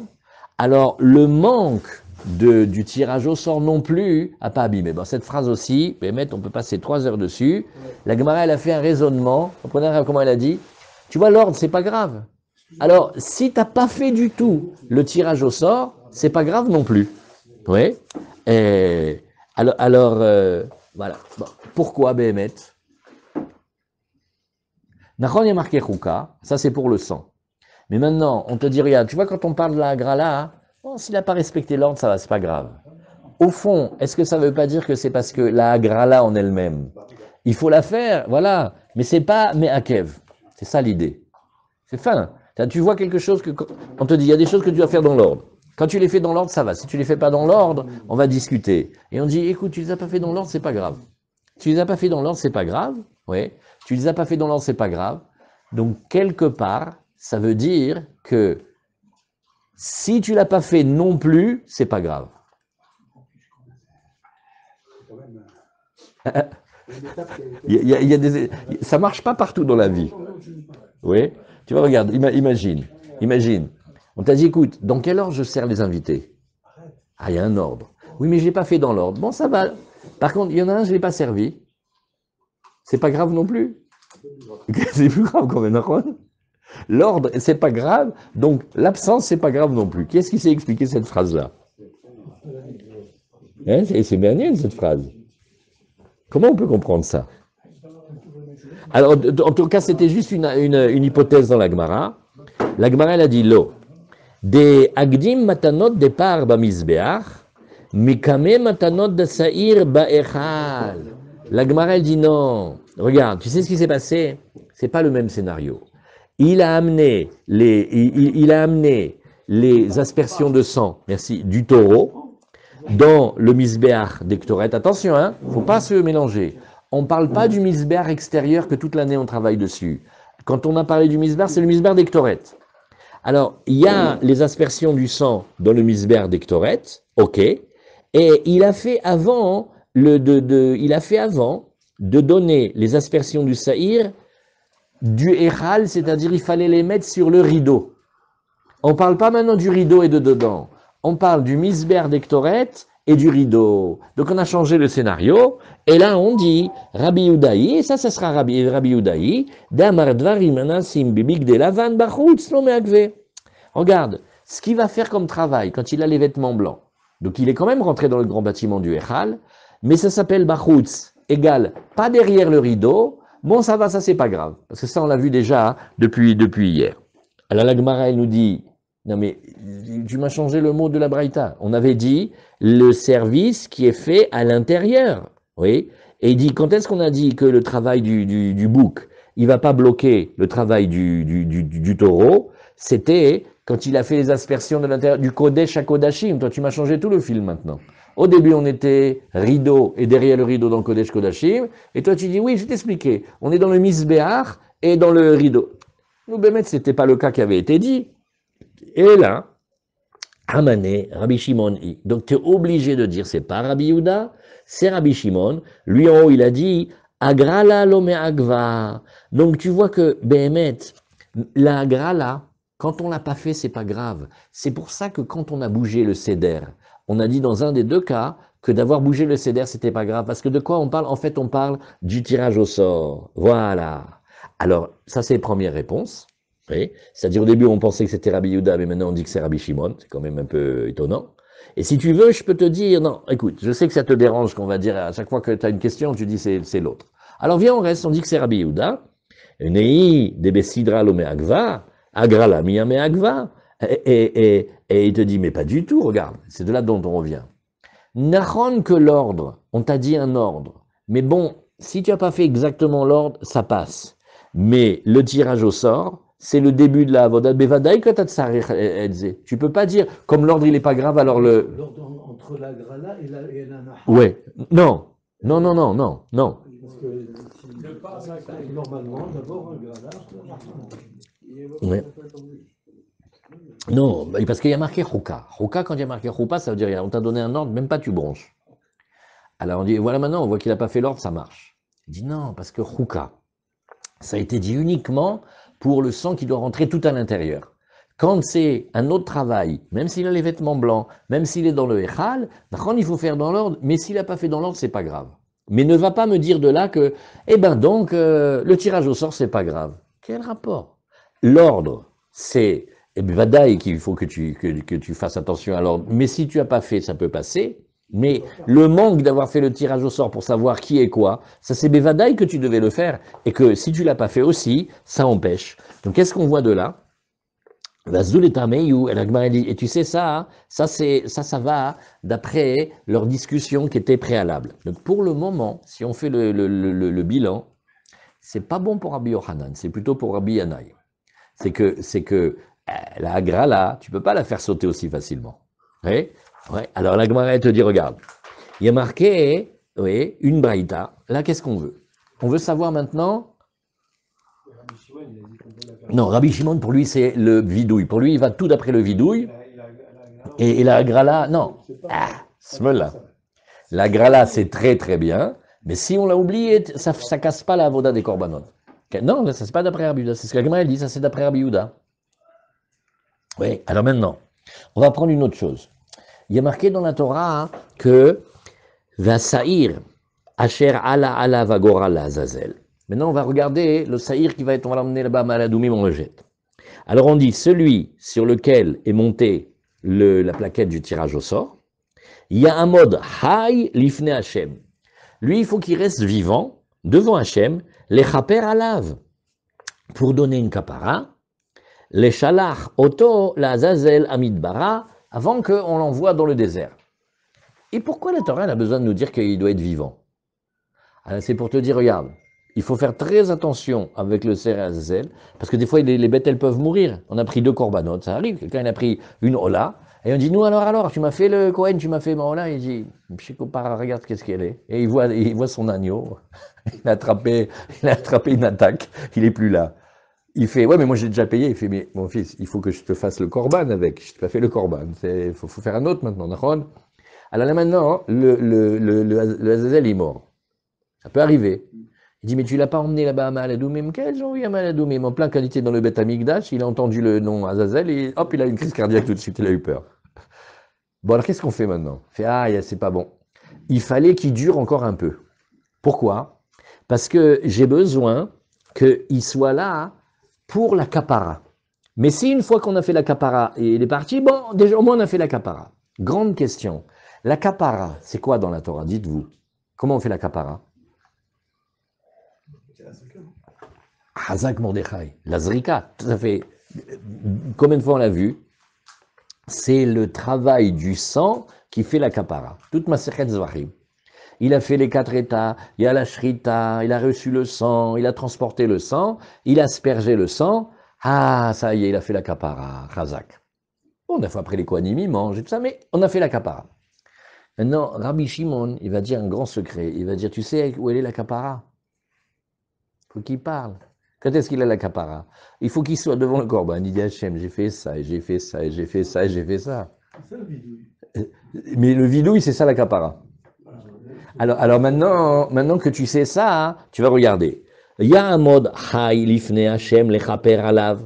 alors le manque du tirage au sort non plus n'a pas abîmé. Bon, cette phrase aussi, on peut passer 3 heures dessus. La Gemara, elle a fait un raisonnement. Comprenez comment elle a dit? Tu vois, l'ordre, c'est pas grave. Alors, si tu n'as pas fait du tout le tirage au sort, c'est pas grave non plus. Oui. Alors voilà. Bon. Pourquoi Béhémet? Nachon est marqué Chouka, ça c'est pour le sang. Mais maintenant, on te dit, regarde, tu vois, quand on parle de la Agrala, bon, s'il n'a pas respecté l'ordre, ça va, c'est pas grave. Au fond, est-ce que ça ne veut pas dire que c'est parce que la Agrala en elle-même, il faut la faire, voilà, mais c'est pas Me'akev. C'est ça l'idée. C'est fin. Tu vois quelque chose on te dit, il y a des choses que tu dois faire dans l'ordre. Quand tu les fais dans l'ordre, ça va. Si tu les fais pas dans l'ordre, on va discuter. Et on dit, écoute, tu les as pas fait dans l'ordre, c'est pas grave. Tu les as pas fait dans l'ordre, c'est pas grave. Oui. Tu les as pas fait dans l'ordre, c'est pas grave. Donc, quelque part, ça veut dire que si tu l'as pas fait non plus, c'est pas grave. Ça marche pas partout dans la vie. Oui. Tu vois, regarde, imagine. On t'a dit, écoute, dans quel ordre je sers les invités? Ah, il y a un ordre. Oui, mais je l'ai pas fait dans l'ordre. Bon, ça va. Par contre, il y en a un, je l'ai pas servi. C'est pas grave non plus. C'est plus grave quand même. L'ordre, c'est pas grave. Donc, l'absence, c'est pas grave non plus. Qui est-ce qui s'est expliqué cette phrase-là? Hein, c'est Bernier, cette phrase. Comment on peut comprendre ça? Alors, en tout cas, c'était juste une hypothèse dans la Gemara. La Gemara, elle a dit l'eau. De agdim matanot de par bamizbeach, mikame matanot de saïr ba'echal. La Gemara, elle dit non. Regarde, tu sais ce qui s'est passé? C'est pas le même scénario. Il a amené les aspersions de sang, merci, du taureau, dans le misbeach d'Ektoret. Attention, hein, faut pas se mélanger. On ne parle pas du misbeach extérieur que toute l'année on travaille dessus. Quand on a parlé du misbeach, c'est le misbeach d'Ektoret. Alors, il y a les aspersions du sang dans le misbeach d'Ektoret, ok, et il a fait avant de donner les aspersions du saïr du Echal, c'est-à-dire il fallait les mettre sur le rideau. On ne parle pas maintenant du rideau et de dedans. On parle du misber d'Ektoret et du rideau. Donc on a changé le scénario. Et là on dit Rabbi Udaï, et ça sera Rabbi Udaï, Damar Dvarim Anasim Bibik de Lavan Bachutz lo me'agve. Regarde, ce qu'il va faire comme travail quand il a les vêtements blancs. Donc il est quand même rentré dans le grand bâtiment du Echal, mais ça s'appelle Bachutz, égale pas derrière le rideau. Bon, ça va, ça c'est pas grave, parce que ça on l'a vu déjà depuis hier. Alors la Gemara elle nous dit, non mais tu m'as changé le mot de la Braïta. On avait dit le service qui est fait à l'intérieur, oui. Et il dit, quand est-ce qu'on a dit que le travail du bouc, il va pas bloquer le travail du taureau? C'était quand il a fait les aspersions de l'intérieur, du Kodesh à Kodashim. Toi, tu m'as changé tout le film maintenant. Au début, on était rideau, et derrière le rideau dans le Kodesh Kodashim. Et toi, tu dis, oui, je vais t'expliquer. On est dans le Misbéach et dans le rideau. Nous, Bémet, ce n'était pas le cas qui avait été dit. Et là, Amané, Rabbi Shimon, donc tu es obligé de dire, c'est pas Rabbi Yehuda, c'est Rabbi Shimon. Lui en haut, il a dit, Agrala lome agva. Donc tu vois que, Bémet, la Agrala, quand on l'a pas fait, c'est pas grave. C'est pour ça que quand on a bougé le Seder, on a dit dans un des deux cas que d'avoir bougé le Seder, c'était pas grave. Parce que de quoi on parle? En fait, on parle du tirage au sort. Voilà. Alors, ça c'est la première réponse. Oui. C'est-à-dire au début on pensait que c'était Rabbi Yehuda, mais maintenant on dit que c'est Rabbi Shimon, c'est quand même un peu étonnant. Et si tu veux, je peux te dire, non, écoute, je sais que ça te dérange qu'on va dire à chaque fois que tu as une question, tu dis c'est l'autre. Alors viens, on reste, on dit que c'est Rabbi Yehuda, Nei de Besidra lo me'agva, Agra la mia me'agva, et il te dit, mais pas du tout, regarde, c'est de là dont on revient. Nachon que l'ordre, on t'a dit un ordre, mais bon, si tu n'as pas fait exactement l'ordre, ça passe. Mais le tirage au sort, c'est le début de la avodat bevadaï que t'as tsarich elze. Tu peux pas dire, comme l'ordre il est pas grave, alors le... L'ordre entre la grala et la naha. Ouais, non, non, non, non, non, non. Parce que normalement, d'abord un grala, Ouais. Non, parce qu'il y a marqué chouka. Chouka, quand il y a marqué choupa, ça veut dire on t'a donné un ordre, même pas tu bronches. Alors on dit, voilà maintenant, on voit qu'il n'a pas fait l'ordre, ça marche. Il dit non, parce que chouka, ça a été dit uniquement pour le sang qui doit rentrer tout à l'intérieur. Quand c'est un autre travail, même s'il a les vêtements blancs, même s'il est dans le Echal, il faut faire dans l'ordre, mais s'il n'a pas fait dans l'ordre, c'est pas grave. Mais ne va pas me dire de là que, eh ben donc, le tirage au sort, c'est pas grave. Quel rapport? L'ordre, c'est, eh ben, vadaï qu'il faut que tu fasses attention à l'ordre, mais si tu n'as pas fait, ça peut passer. Mais le manque d'avoir fait le tirage au sort pour savoir qui est quoi, ça c'est Bevadaï que tu devais le faire, et que si tu l'as pas fait aussi, ça empêche. Donc qu'est-ce qu'on voit de là? Et tu sais ça, ça va d'après leur discussion qui était préalable. Donc pour le moment, si on fait le bilan, c'est pas bon pour Rabbi Yochanan, c'est plutôt pour Rabbi Yanaï. C'est que la Agra là, tu peux pas la faire sauter aussi facilement. Ouais. Ouais. Alors la Gemara te dit, regarde, il y a marqué, oui, une braïta. Là, qu'est-ce qu'on veut? On veut savoir maintenant. Non, Rabbi Shimon, pour lui, c'est le vidouille. Pour lui, il va tout d'après le vidouille. Et la grala, non. Ah, smela. La grala, c'est très très bien. Mais si on l'a oublié, ça ne casse pas la avoda des korbanot. Non, ça c'est pas d'après Rabbi Yehuda. C'est ce que la Gemara dit, ça c'est d'après Rabbi Yehuda. Oui, alors maintenant, on va prendre une autre chose. Il y a marqué dans la Torah que va saïr asher ala vagora la zazel. Maintenant, on va regarder le saïr qui va être, on va l'emmener là-bas, maladoumim, on le jette. Alors on dit celui sur lequel est montée la plaquette du tirage au sort, il y a un mode hay lifne Hashem. Lui, il faut qu'il reste vivant devant Hashem, les chaper alav, pour donner une kapara, les shalach oto la zazel amidbara, avant qu'on l'envoie dans le désert. Et pourquoi la Torah a besoin de nous dire qu'il doit être vivant? C'est pour te dire, regarde, il faut faire très attention avec le Ser Azazel, parce que des fois, les bêtes, elles peuvent mourir. On a pris 2 corbanotes, ça arrive. Quelqu'un a pris une Ola, et on dit, nous, alors, tu m'as fait le Kohen, tu m'as fait ma Ola. Il dit, regarde qu'est-ce qu'elle est. Et il voit son agneau. Il a attrapé une attaque. Il n'est plus là. Il fait, ouais, mais moi j'ai déjà payé. Il fait, mais mon fils, il faut que je te fasse le korban avec. Je t'ai pas fait le korban. Il faut faire un autre maintenant, d'accord? Alors là maintenant, le Azazel est mort. Ça peut arriver. Il dit, mais tu l'as pas emmené là-bas à Maaladoumim? Quel j'ai envoyé à Maaladoumim? En plein qualité dans le Beth Amikdash, il a entendu le nom Azazel et hop, il a une crise cardiaque tout de suite, il a eu peur. Bon, alors qu'est-ce qu'on fait maintenant? Il fait, ah, c'est pas bon. Il fallait qu'il dure encore un peu. Pourquoi? Parce que j'ai besoin qu'il soit là pour la capara. Mais si une fois qu'on a fait la capara et il est parti, bon, déjà au moins on a fait la capara. Grande question. La capara, c'est quoi dans la Torah? Dites-vous. Comment on fait la capara? Hazak Mordechai, la zrika, tout à fait. Combien de fois on l'a vu? C'est le travail du sang qui fait la capara. Toute ma sechet zvachim. Il a fait les 4 états, il y a la shrita, il a reçu le sang, il a transporté le sang, il a aspergé le sang. Ah, ça y est, il a fait la capara, Hazak. Bon, des fois après les Kohanim, ils mangent et tout ça, mais on a fait la capara. Maintenant, Rabbi Shimon, il va dire un grand secret. Il va dire, tu sais où elle est la capara? Il faut qu'il parle. Quand est-ce qu'il a la capara? Il faut qu'il soit devant le corban. Il dit, Hachem, j'ai fait ça, et j'ai fait ça, et j'ai fait ça, et j'ai fait ça. C'est le bidouille. Mais le vidouille, c'est ça la capara. Alors maintenant que tu sais ça, hein, tu vas regarder. Il y a un mode Hay lifne Hachem lechaper alav.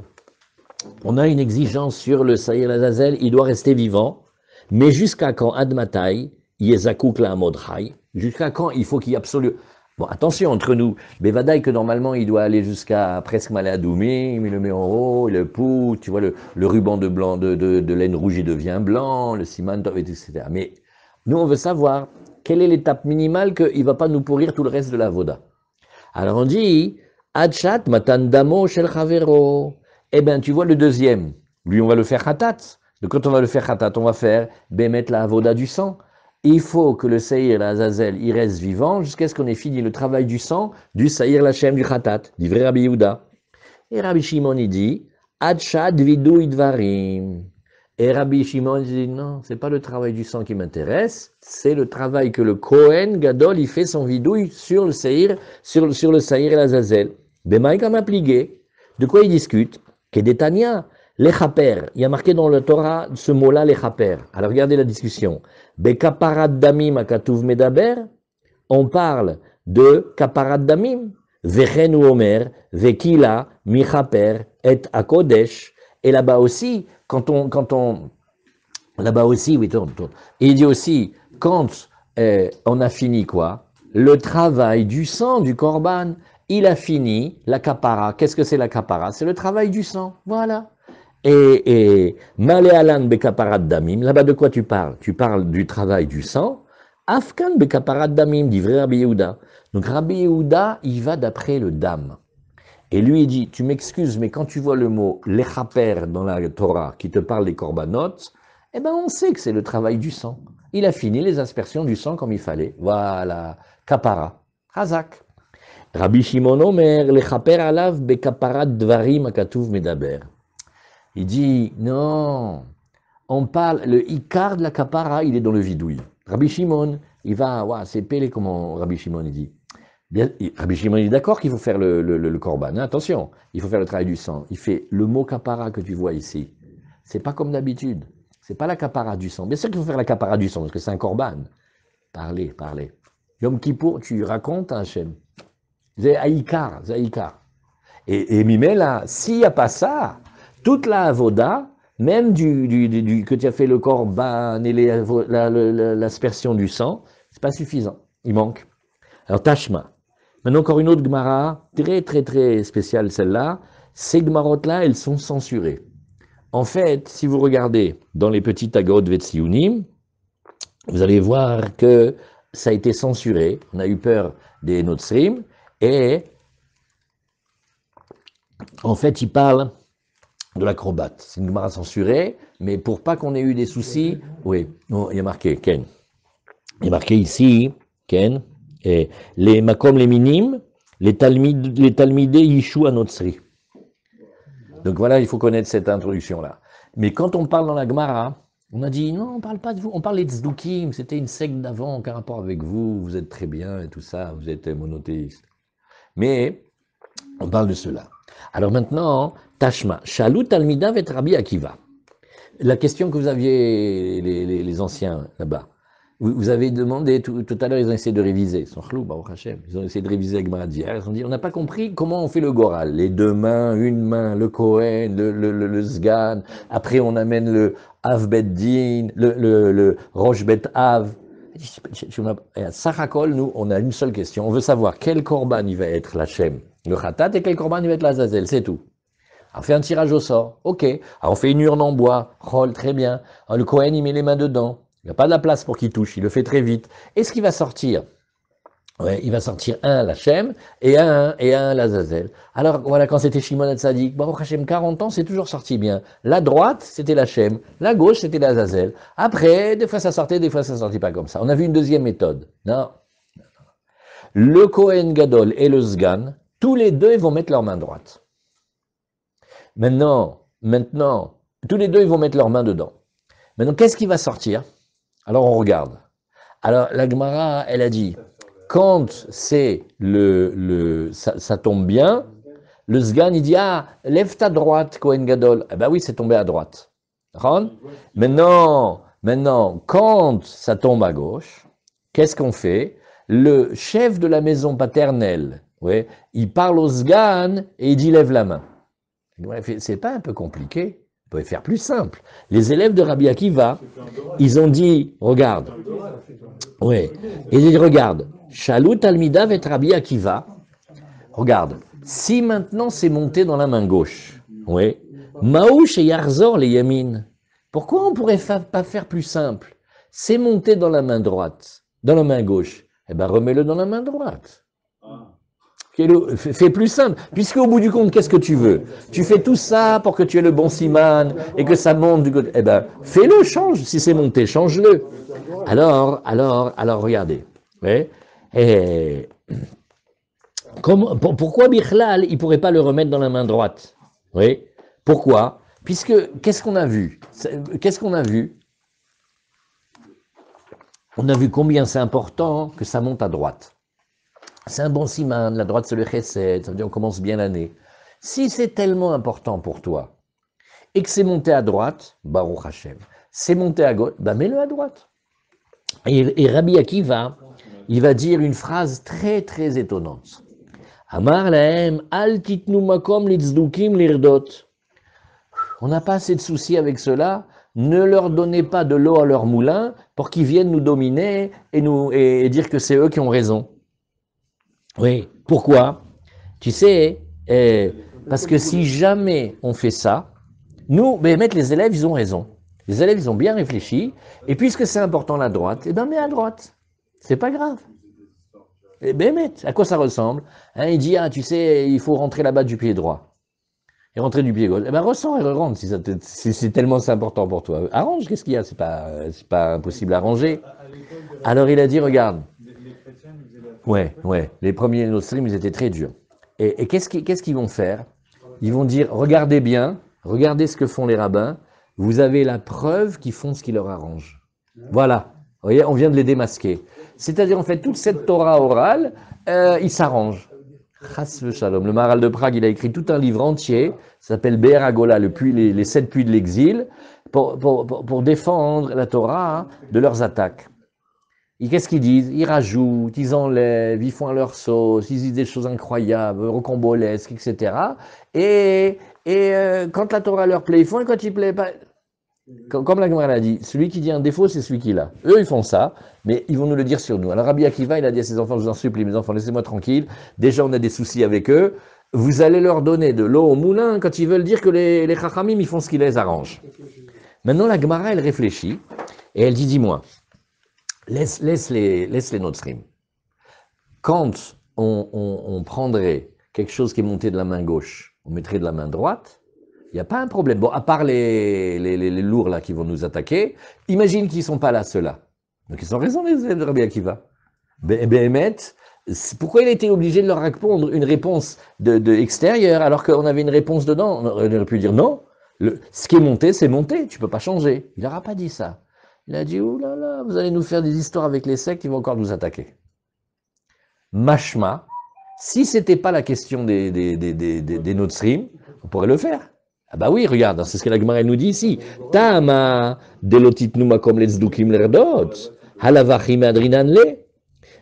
On a une exigence sur le Saïr Azazel, il doit rester vivant, mais jusqu'à quand Admatai, Yezakouk la mode Hay, jusqu'à quand il faut qu'il y ait absolument. Bon, attention entre nous, Bevadaï que normalement il doit aller jusqu'à presque Maladoumim, il le met en haut, il le pousse, tu vois le ruban de blanc, de laine rouge il devient blanc, le siman, etc. Mais nous on veut savoir quelle est l'étape minimale qu'il ne va pas nous pourrir tout le reste de la voda. Alors on dit, Adchat matandamo shel chavero. Eh bien, tu vois le deuxième, lui on va le faire khatat. Donc quand on va le faire khatat, on va faire bémettre la voda du sang. Il faut que le Saïr l'Azazel, il reste vivant jusqu'à ce qu'on ait fini le travail du sang du Saïr l'Hachem du khatat, dit vrai Rabbi Yehuda. Et Rabbi Shimon il dit, Adchat vidu idvarim. Et Rabbi Shimon dit, non, c'est pas le travail du sang qui m'intéresse, c'est le travail que le Kohen Gadol, il fait son vidouille sur le Saïr, sur le Saïr et l'Azazel. Bemaï kam appliqué. De quoi il discute? Kedetania, lechaper. Il y a marqué dans le Torah ce mot-là, lechaper. Alors regardez la discussion. Bekaparat damim akatuv medaber. On parle de kaparat damim. Vechen ou omer, vekila, michaper, et akodesh. Et là-bas aussi, là-bas aussi, oui, tourne. Et il dit aussi, quand on a fini quoi? Le travail du sang du korban, il a fini la kapara. Qu'est-ce que c'est la kapara? C'est le travail du sang, voilà. Et Maléalan bekaparat damim, là-bas de quoi tu parles? Tu parles du travail du sang. Afkan bekaparat damim, dit vrai Rabbi Yehuda. Donc Rabbi Yehuda, il va d'après le dam. Et lui, il dit, tu m'excuses, mais quand tu vois le mot lechaper dans la Torah qui te parle des korbanot, eh ben on sait que c'est le travail du sang. Il a fini les aspersions du sang comme il fallait. Voilà, kapara, hazak. Rabbi Shimon Omer, lechaper alav bekaparat dvarim akatuv medaber. Il dit, non, on parle, le ikar de la kapara, il est dans le vidouille. Rabbi Shimon, il va, c'est pélé comment Rabbi Shimon il dit. Rabbi Shimon est d'accord qu'il faut faire le korban. Attention, il faut faire le travail du sang. Il fait le mot kapara que tu vois ici. C'est pas comme d'habitude. C'est pas la kapara du sang. Bien sûr qu'il faut faire la kapara du sang parce que c'est un korban. Parlez. Yom Kippour, tu racontes un Hachem. Zaïkar. Et Mimela, s'il n'y a pas ça, toute la avoda, même que tu as fait le korban et l'aspersion du sang, c'est pas suffisant. Il manque. Alors Tashma. Maintenant, encore une autre Gemara, très spéciale celle-là. Ces Gemarotes-là, elles sont censurées. En fait, si vous regardez dans les petits Tagot Vetsiunim, vous allez voir que ça a été censuré. On a eu peur des Notsrim. Et en fait, ils parlent de l'acrobate. C'est une Gemara censurée, mais pour pas qu'on ait eu des soucis, oui, non, il y a marqué Ken. Il y a marqué ici, Ken. Et les makom les minimes, les talmidés yishu anotsri. Donc voilà, il faut connaître cette introduction-là. Mais quand on parle dans la Gemara, on a dit non, on parle pas de vous, on parle des tzdukim, c'était une secte d'avant, aucun rapport avec vous, vous êtes très bien et tout ça, vous êtes monothéiste. Mais on parle de cela. Alors maintenant, Tashma, Shalut Talmida vet Rabbi Akiva. La question que vous aviez, les anciens là-bas. Vous avez demandé, tout à l'heure, ils ont essayé de réviser, son chlou, Baruch Hashem, ils ont essayé de réviser avec Gemara d'hier, ils ont dit, on n'a pas compris comment on fait le Goral, les deux mains, une main, le Kohen, le Sgan, après on amène le Av Bet Din, le Rosh Bet Av. À Sachakol, nous, on a une seule question, on veut savoir quel Korban il va être l'Hachem, le Khatat, et quel Korban il va être l'Azazel, c'est tout. On fait un tirage au sort, ok. Alors on fait une urne en bois, Rol, très bien. Alors, le Kohen, il met les mains dedans. Il n'y a pas de la place pour qu'il touche, il le fait très vite. Est-ce qu'il va sortir? Ouais, il va sortir un l'Hachem et un l'Azazel. Alors voilà, quand c'était Shimon Hatzadik, Baruch Hashem, 40 ans, c'est toujours sorti bien. La droite, c'était l'Hachem, la gauche, c'était l'Azazel. Après, des fois ça sortait, des fois ça sortait pas comme ça. On a vu une deuxième méthode. Non. Le Kohen Gadol et le Sgan, tous les deux, ils vont mettre leur main droite. Maintenant, tous les deux, ils vont mettre leurs mains dedans. Maintenant, qu'est-ce qui va sortir? Alors, on regarde. Alors, la Gemara, elle a dit, quand c'est ça tombe bien, le Sgan, il dit, ah, lève ta droite, Kohen Gadol. Eh ben oui, c'est tombé à droite. Maintenant, quand ça tombe à gauche, qu'est-ce qu'on fait? Le chef de la maison paternelle, ouais, il parle au Sgan et il dit, lève la main. C'est pas un peu compliqué, on peut faire plus simple. Les élèves de Rabbi Akiva, ils ont dit, regarde, ouais, et ils disent, regarde, Shalut Talmida vet Rabbi Akiva, regarde, si maintenant c'est monté dans la main gauche, ouais, Maouch et Yarzor les Yamin, pourquoi on pourrait pas faire plus simple? C'est monté dans la main droite, dans la main gauche, eh ben remets-le dans la main droite. Fais plus simple, puisque au bout du compte, qu'est-ce que tu veux? Tu fais tout ça pour que tu aies le bon siman et que ça monte du côté. Eh ben, fais-le, change. Si c'est monté, change-le. Alors, regardez. Ouais. Et pourquoi Bichlal, il ne pourrait pas le remettre dans la main droite? Oui. Pourquoi? Puisque, qu'est-ce qu'on a vu? On a vu combien c'est important que ça monte à droite. C'est un bon siman, la droite c'est le chesed, ça veut dire on commence bien l'année. Si c'est tellement important pour toi, et que c'est monté à droite, Baruch Hashem, c'est monté à gauche, ben mets-le à droite. Et Rabbi Akiva, il va dire une phrase très très étonnante. Amar lahem al titnu makom litzdukim lirdot. On n'a pas assez de soucis avec cela, ne leur donnez pas de l'eau à leur moulin pour qu'ils viennent nous dominer et dire que c'est eux qui ont raison. Oui, pourquoi? Tu sais, parce que si jamais on fait ça, nous, les élèves, ils ont raison. Les élèves, ils ont bien réfléchi, et puisque c'est important la droite, eh ben mets à droite. C'est pas grave. Eh ben à quoi ça ressemble? Il dit, ah, tu sais, il faut rentrer là-bas du pied droit. Et rentrer du pied gauche. Eh ben ressens et rentre si c'est tellement important pour toi. Arrange, qu'est-ce qu'il y a? C'est pas impossible à arranger. Alors il a dit, regarde. Ouais, les premiers nostrim, ils étaient très durs. Et qu'est-ce qu'ils vont faire? Ils vont dire, regardez bien, regardez ce que font les rabbins, vous avez la preuve qu'ils font ce qui leur arrange. Voilà, vous voyez, on vient de les démasquer. C'est-à-dire, en fait, toute cette Torah orale, ils s'arrangent. Chas le Shalom. Le Maharal de Prague, il a écrit tout un livre entier, ça s'appelle Be'er Agola, les 7 puits de l'exil, pour défendre la Torah de leurs attaques. Et qu'est-ce qu'ils disent? Ils rajoutent, ils enlèvent, ils font à leur sauce, ils disent des choses incroyables, rocambolesques, etc. Et quand la Torah leur plaît, ils font, et quand il ne plaît pas... Comme la Gemara l'a dit, celui qui dit un défaut, c'est celui qui l'a. Eux, ils font ça, mais ils vont nous le dire sur nous. Alors Rabbi Akiva, il a dit à ses enfants, je vous en supplie, mes enfants, laissez-moi tranquille. Déjà, on a des soucis avec eux. Vous allez leur donner de l'eau au moulin quand ils veulent dire que les chachamim, ils font ce qui les arrange. Maintenant, la Gemara, elle réfléchit, et elle dit, dis-moi, laisse les notrim. Quand on prendrait quelque chose qui est monté de la main gauche, on mettrait de la main droite, il n'y a pas un problème. Bon, à part les lourds là qui vont nous attaquer, imagine qu'ils ne sont pas là, ceux-là. Donc ils ont raison, les élèves de Rabbi Akiva. Pourquoi il a été obligé de leur répondre une réponse de extérieure alors qu'on avait une réponse dedans? On aurait pu dire non, ce qui est monté, c'est monté, tu ne peux pas changer. Il n'aura pas dit ça. Il a dit, oh là là, vous allez nous faire des histoires avec les sectes, ils vont encore nous attaquer. Mashma, si ce n'était pas la question des notrim, on pourrait le faire. Ah bah oui, regarde, c'est ce que la Gemara nous dit ici. Tama delotitnuma comme les zdukim lerdot. Halavachim adrinanle,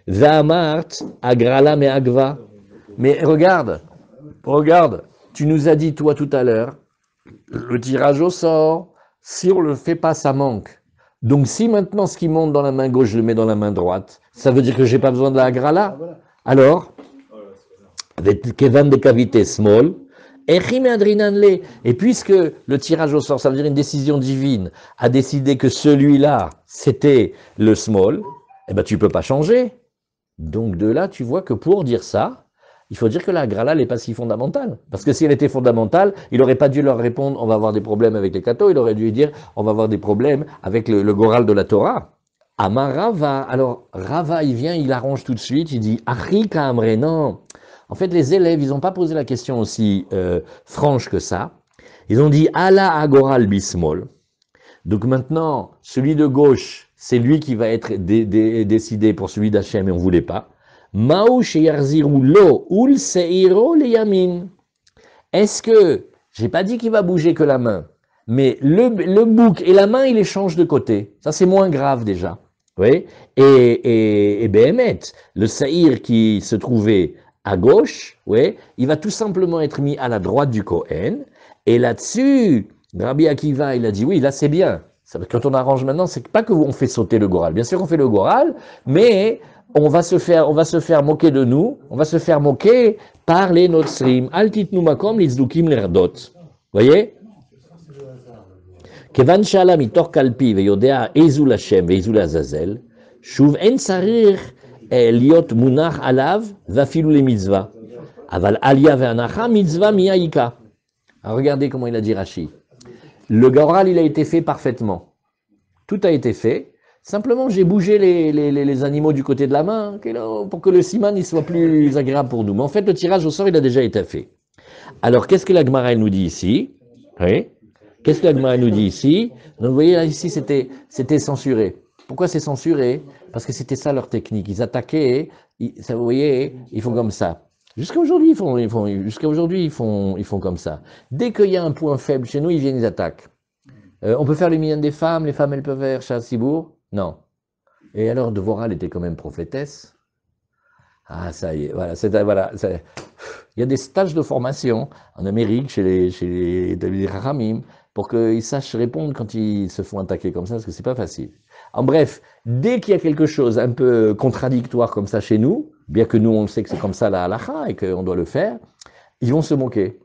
ve'amart agrala me agva. Mais regarde, tu nous as dit toi tout à l'heure, le tirage au sort, si on le fait pas, ça manque. Donc si maintenant ce qui monte dans la main gauche, je le mets dans la main droite, ça veut dire que j'ai pas besoin de la agrala. Alors, Kevan de cavité small, et puisque le tirage au sort, ça veut dire une décision divine, a décidé que celui-là, c'était le small, eh ben tu peux pas changer. Donc de là, tu vois que pour dire ça, il faut dire que la grala n'est pas si fondamentale. Parce que si elle était fondamentale, il n'aurait pas dû leur répondre on va avoir des problèmes avec les cathos, il aurait dû dire on va avoir des problèmes avec le goral de la Torah. Amar Rava, alors Rava il vient, il arrange tout de suite, il dit Achi Kamre, non. En fait, les élèves, ils n'ont pas posé la question aussi franche que ça. Ils ont dit Ala Agoral Bismol. Donc maintenant, celui de gauche, c'est lui qui va être décidé pour celui d'Hachem et on ne voulait pas. Maouch yarziru lo ul seiro le yamin. Est-ce que, j'ai pas dit qu'il va bouger que la main, mais le bouc et la main, il les change de côté. Ça, c'est moins grave déjà. Oui. Et Behemet, le saïr qui se trouvait à gauche, oui, il va tout simplement être mis à la droite du Kohen. Et là-dessus, Rabbi Akiva, il a dit oui, là c'est bien. Quand on arrange maintenant, c'est pas que on fait sauter le goral. Bien sûr, on fait le goral, mais on va se faire moquer de nous, on va se faire moquer par les notsrim. Altit numakom litzdukim lerdot. Voyez? Kevan shala mitor kalpi veyodea ezul Hashem veizul Azazel, shuv en sarir liot munach alav vafilu le mitzvah. Aval alia ve'anacha mitzvah miyaika. Regardez comment il a dit Rashi. Le goral, il a été fait parfaitement. Tout a été fait. Simplement, j'ai bougé les animaux du côté de la main pour que le siman il soit plus agréable pour nous. Mais en fait, le tirage au sort, il a déjà été fait. Alors, qu'est-ce que la Gemara nous dit ici? Oui. Qu'est-ce que la Gemara nous dit ici? Donc, vous voyez, là, ici, c'était censuré. Pourquoi c'est censuré? Parce que c'était ça leur technique. Ils attaquaient, vous voyez, ils font comme ça. Jusqu'à aujourd'hui, ils font comme ça. Dès qu'il y a un point faible chez nous, ils viennent, ils attaquent. On peut faire le minyan des femmes, les femmes, elles peuvent faire Shah Sibour? Non. Et alors, Devorah, elle était quand même prophétesse. Ah, ça y est, voilà. Il y a des stages de formation en Amérique, chez les Rahamim, pour qu'ils sachent répondre quand ils se font attaquer comme ça, parce que c'est pas facile. En bref, dès qu'il y a quelque chose un peu contradictoire comme ça chez nous, bien que nous on sait que c'est comme ça la halacha et qu'on doit le faire, ils vont se moquer.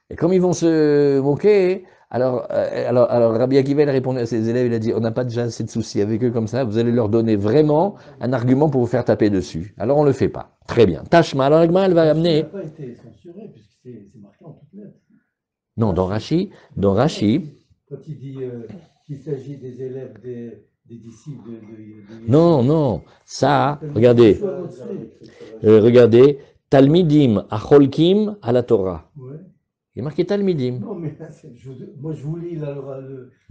Et comme ils vont se moquer, alors Rabbi Akiva il a répondu à ses élèves, il a dit on n'a pas déjà assez de soucis avec eux comme ça, vous allez leur donner vraiment un argument pour vous faire taper dessus. Alors on le fait pas. Très bien. Tashma, alors la Gemara elle va amener. Ça n'a pas été censuré puisque c'est marqué en toutes lettres. Non, dans Rashi. Quand il dit qu'il s'agit des élèves des disciples de Non, ça, regardez, Talmidim acholkim à la Torah. Ouais. Il est marqué Talmidim. Non, mais moi je vous lis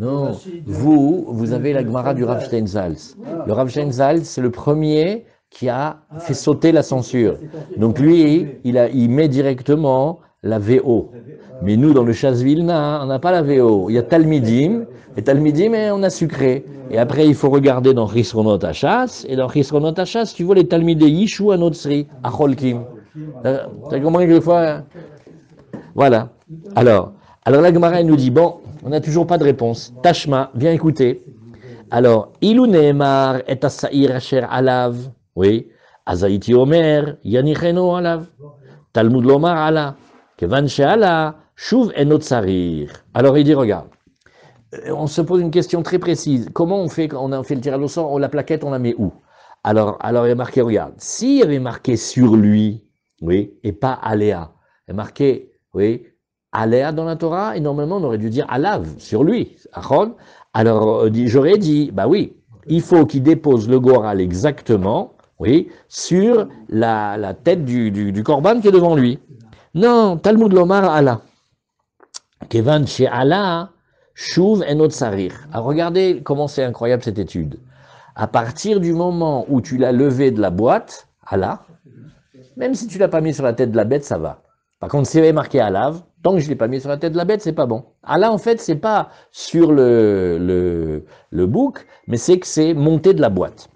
Non, vous avez la Gemara du Rav Steinsaltz. Le Rav Steinsaltz, c'est le premier qui a fait sauter la censure. Donc lui, il met directement la VO. Mais nous, dans le Shas Vilna, on n'a pas la VO. Il y a Talmidim, et Talmidim, on a sucré. Et après, il faut regarder dans Chisronot Hachas, et dans Chisronot Hachas, tu vois les Talmidei Yishu Anotsri, Acholkim. T'as compris que fois? Voilà. Alors la Gemara, elle nous dit, bon, on n'a toujours pas de réponse. Tashma, viens écouter. Alors, Ilu Neemar et Asaïr Asher Alav. Oui. Azaïti Omer, Yanicheno Alav. Talmud Lomar Ala. Kevan She'ala, Shuv Enot Sarir. Alors il dit, regarde, on se pose une question très précise. Comment on fait quand on a fait le tirage au sort, la plaquette, on la met où? Alors il y a marqué, regarde, s'il y avait marqué sur lui, oui, et pas Aléa, il y a marqué, oui, Aléa dans la Torah, et normalement on aurait dû dire Alav, sur lui, Achon. Alors j'aurais dit, bah oui, il faut qu'il dépose le goral exactement, oui, sur la tête du korban qui est devant lui. Non, Talmud Lomar Allah. Kevan chez Allah, Shuv enot sarir. Alors regardez comment c'est incroyable cette étude. À partir du moment où tu l'as levé de la boîte, Allah, même si tu l'as pas mis sur la tête de la bête, ça va. Par contre, s'il y avait marqué Alav, tant que je l'ai pas mis sur la tête de la bête, c'est pas bon. Allah, en fait, c'est pas sur le bouc, mais c'est que c'est monté de la boîte.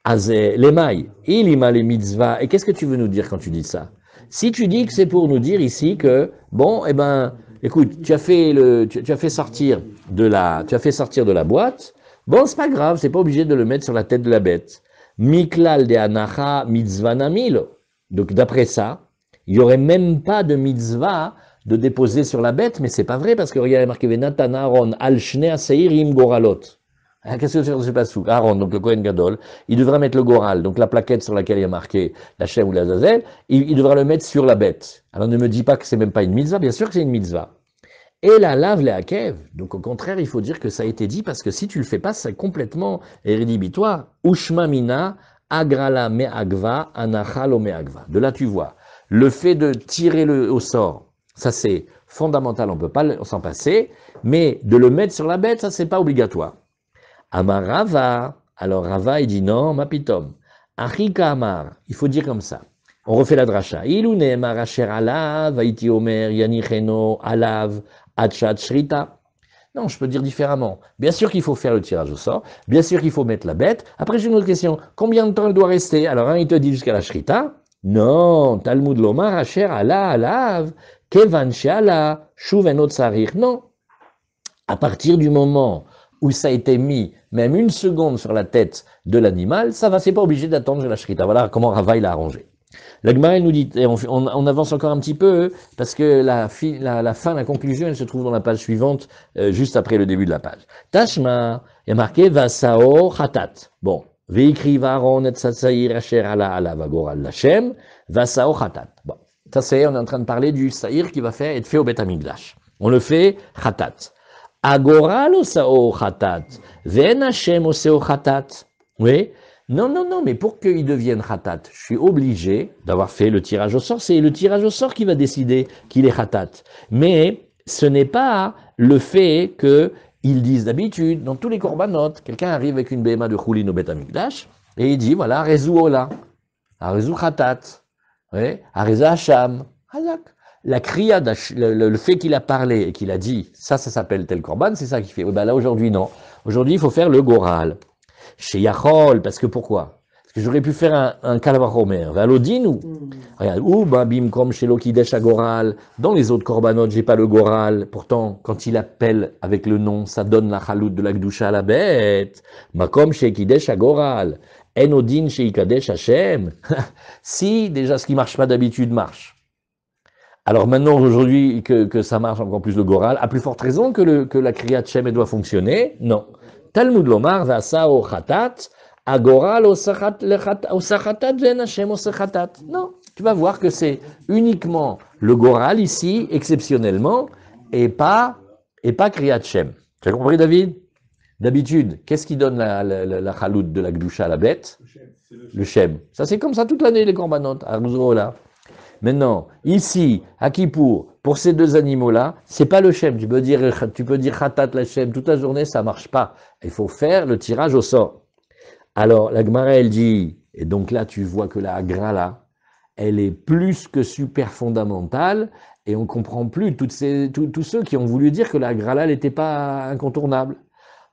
L'émail, il ima les mitzvahs. Et qu'est-ce que tu veux nous dire quand tu dis ça? Si tu dis que c'est pour nous dire ici que, bon, eh ben, écoute, tu as fait sortir de la boîte, bon, c'est pas grave, c'est pas obligé de le mettre sur la tête de la bête. Miklal de anacha mitzvah namilo. Donc, d'après ça, il n'y aurait même pas de mitzvah de déposer sur la bête, mais c'est pas vrai parce que regarde, il y a marqué Venatan Aaron al shnei aseirim goralot. Qu'est-ce que c'est pas sous Aaron, donc le Kohen Gadol, il devra mettre le goral, donc la plaquette sur laquelle il y a marqué la Shem ou la Zazel, il devra le mettre sur la bête. Alors ne me dis pas que c'est même pas une mitzvah, bien sûr que c'est une mitzvah. Et la lave les hakev, donc au contraire, il faut dire que ça a été dit parce que si tu le fais pas, c'est complètement rédhibitoire. Ushma mina agrala me agva anachalo me agva. De là tu vois, le fait de tirer au sort, ça c'est fondamental, on peut pas s'en passer, mais de le mettre sur la bête, ça c'est pas obligatoire. Amar Rava, alors Rava il dit non, mapitom. Achika Amar, il faut dire comme ça. On refait la dracha. Ilune Emar Asher Alav, Haïti Omer, Yanicheno, Alav, Achat Shrita. Non, je peux dire différemment. Bien sûr qu'il faut faire le tirage au sort, bien sûr qu'il faut mettre la bête. Après, j'ai une autre question. Combien de temps elle doit rester? Alors, il te dit jusqu'à la Shrita. Non, Talmud Lomar Asher Alav, Kevan Sheala, Shuvenot Sarir. Non. À partir du moment où ça a été mis, même une seconde sur la tête de l'animal, ça va, c'est pas obligé d'attendre la shrita. Voilà comment Rava il a arrangé. La Gemara nous dit, et on avance encore un petit peu, parce que la fin, la conclusion, elle se trouve dans la page suivante, juste après le début de la page. Tashma, il y a marqué Vasao Chatat. Bon, Veikri Varon et Tsatsaïr Asher ala Vagoral Lachem, Vasao Chatat. Bon, ça c'est, on est en train de parler du saïr qui va être fait au Beth Hamikdash. On le fait Chatat. Agoral osao chatat, ven Hashem oseo chatat. Oui, non, mais pour qu'il devienne chatat, je suis obligé d'avoir fait le tirage au sort. C'est le tirage au sort qui va décider qu'il est chatat. Mais ce n'est pas le fait qu'ils disent d'habitude, dans tous les korbanot, quelqu'un arrive avec une béma de choulin au Beth Hamikdash, et il dit, voilà, rezou ola, rezou chatat, oui, reza hacham, hazak. La kriya, le fait qu'il a parlé et qu'il a dit, ça s'appelle tel korban, c'est ça qu'il fait. Oui, ben là, aujourd'hui, non. Aujourd'hui, il faut faire le goral. Chez Yachol, parce que pourquoi? Parce que j'aurais pu faire un kalvachomer. Valodin ou? Regarde, ou babim comme chez Lokidesh à goral. Dans les autres korbanot, j'ai pas le goral. Pourtant, quand il appelle avec le nom, ça donne la chalout de la gdusha à la bête. Makom chez Kidesh à goral. Enodin chez Ikadesh Hashem. Si, déjà, ce qui marche pas d'habitude marche. Alors maintenant, aujourd'hui, que ça marche encore plus le goral, à plus forte raison que la kriyat Shem doit fonctionner, non. Talmud lomar v'asao chatat, agoral osachatat ven Hashem osachatat. Non, tu vas voir que c'est uniquement le goral ici, exceptionnellement, et pas kriyat Shem. Tu as compris, David? D'habitude, qu'est-ce qui donne la chalout de la gdusha à la bête? Le Shem. Ça c'est comme ça toute l'année, les korbanot, à là. Maintenant, ici, à Kippour, pour ces deux animaux-là, c'est pas le Shem. Tu peux dire Khatat la Shem toute la journée, ça marche pas. Il faut faire le tirage au sort. Alors, la Gemara, elle dit, et donc là, tu vois que la Agrala, elle est plus que super fondamentale, et on comprend plus tous ceux qui ont voulu dire que la Agrala, elle n'était pas incontournable.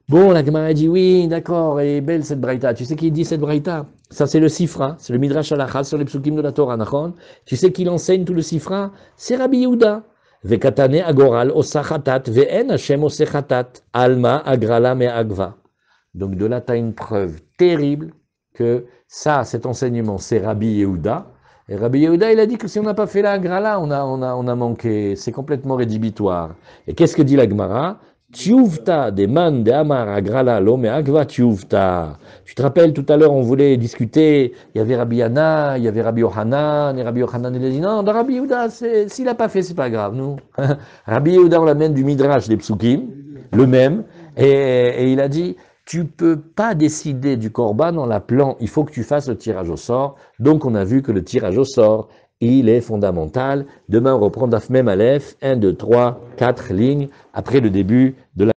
Bon, la Gemara dit, oui, d'accord, elle est belle cette braïta. Tu sais qui dit cette braïta? Ça, c'est le Sifra, c'est le Midrash Halakha sur les psukim de la Torah, nachon. Tu sais qui l'enseigne tout le Sifra? C'est Rabbi Yehuda. Vekatane agoral osachatat ve'en Hashem osechatat alma agrala me agva. Donc de là, tu as une preuve terrible que ça, cet enseignement, c'est Rabbi Yehuda. Et Rabbi Yehuda, il a dit que si on n'a pas fait la agrala, on a manqué. C'est complètement rédhibitoire. Et qu'est-ce que dit la Gemara? Tiuvta des man de amar agrala lo me agva tiuvta. Tu te rappelles, tout à l'heure, on voulait discuter, il y avait Rabbi Yana, il y avait Rabbi Yohanan, et Rabbi Yohanan, il a dit, non, dans Rabbi Yehuda, s'il n'a pas fait, c'est pas grave, nous. Rabbi Yehuda, on l'amène du Midrash des Psukim, le même, et il a dit, tu peux pas décider du korban en l'appelant, il faut que tu fasses le tirage au sort. Donc, on a vu que le tirage au sort, il est fondamental. Demain, on reprend Daf Mem Aleph, 1, 2, 3, 4 lignes, après le début de la